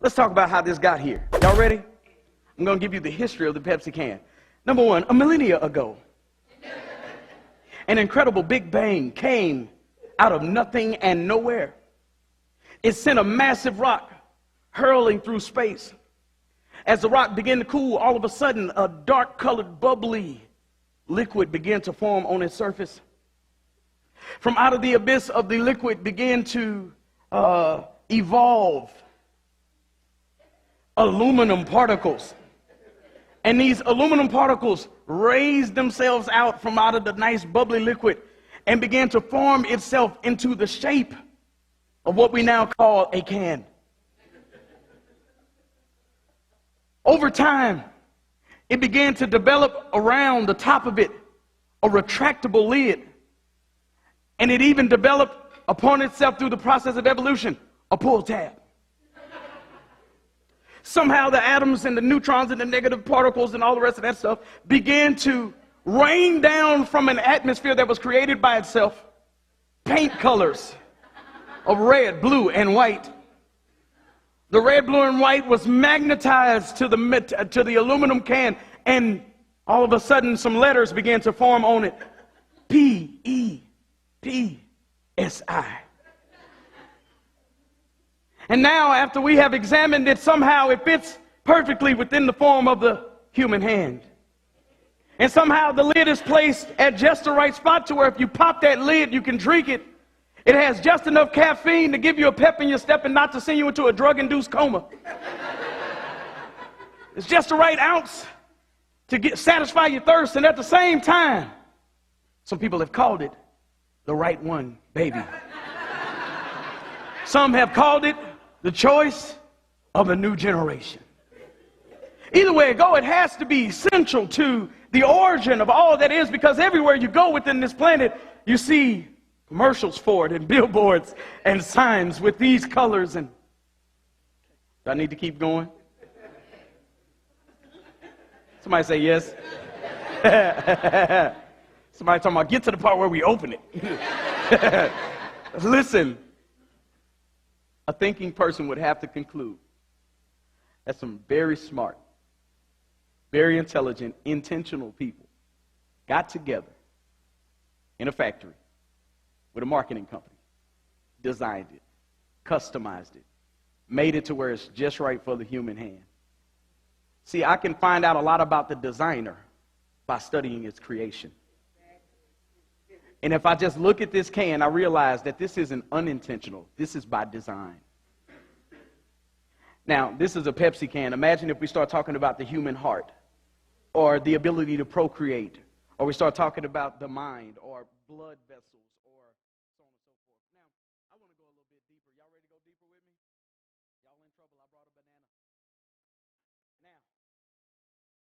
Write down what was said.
Let's talk about how this got here. Y'all ready? I'm going to give you the history of the Pepsi can. Number one, a millennia ago, an incredible big bang came out of nothing and nowhere. It sent a massive rock hurling through space. As the rock began to cool, all of a sudden, a dark-colored, bubbly liquid began to form on its surface. From out of the abyss of the liquid began to evolve aluminum particles. And these aluminum particles raised themselves out from out of the nice bubbly liquid and began to form itself into the shape of what we now call a can. Over time, it began to develop around the top of it a retractable lid. And it even developed upon itself through the process of evolution a pull tab. Somehow the atoms and the neutrons and the negative particles and all the rest of that stuff began to rain down from an atmosphere that was created by itself paint colors of red, blue, and white. The red, blue, and white was magnetized to the aluminum can, and all of a sudden some letters began to form on it. P-E-P-S-I. And now, after we have examined it, somehow it fits perfectly within the form of the human hand. And somehow the lid is placed at just the right spot to where if you pop that lid, you can drink it. It has just enough caffeine to give you a pep in your step and not to send you into a drug-induced coma. It's just the right ounce to satisfy your thirst, and at the same time, some people have called it the right one, baby. Some have called it the choice of a new generation. Either way it go, it has to be central to the origin of all that is, because everywhere you go within this planet, you see commercials for it and billboards and signs with these colors. And do I need to keep going? Somebody say yes. Somebody talking about get to the part where we open it. Listen, a thinking person would have to conclude that some very smart, very intelligent, intentional people got together in a factory with a marketing company, designed it, customized it, made it to where it's just right for the human hand. See, I can find out a lot about the designer by studying its creation. And if I just look at this can, I realize that this isn't unintentional. This is by design. Now, this is a Pepsi can. Imagine if we start talking about the human heart, or the ability to procreate, or we start talking about the mind, or blood vessels, or so on and so forth. Now, I want to go a little bit deeper. Y'all ready to go deeper with me? Y'all in trouble? I brought a banana.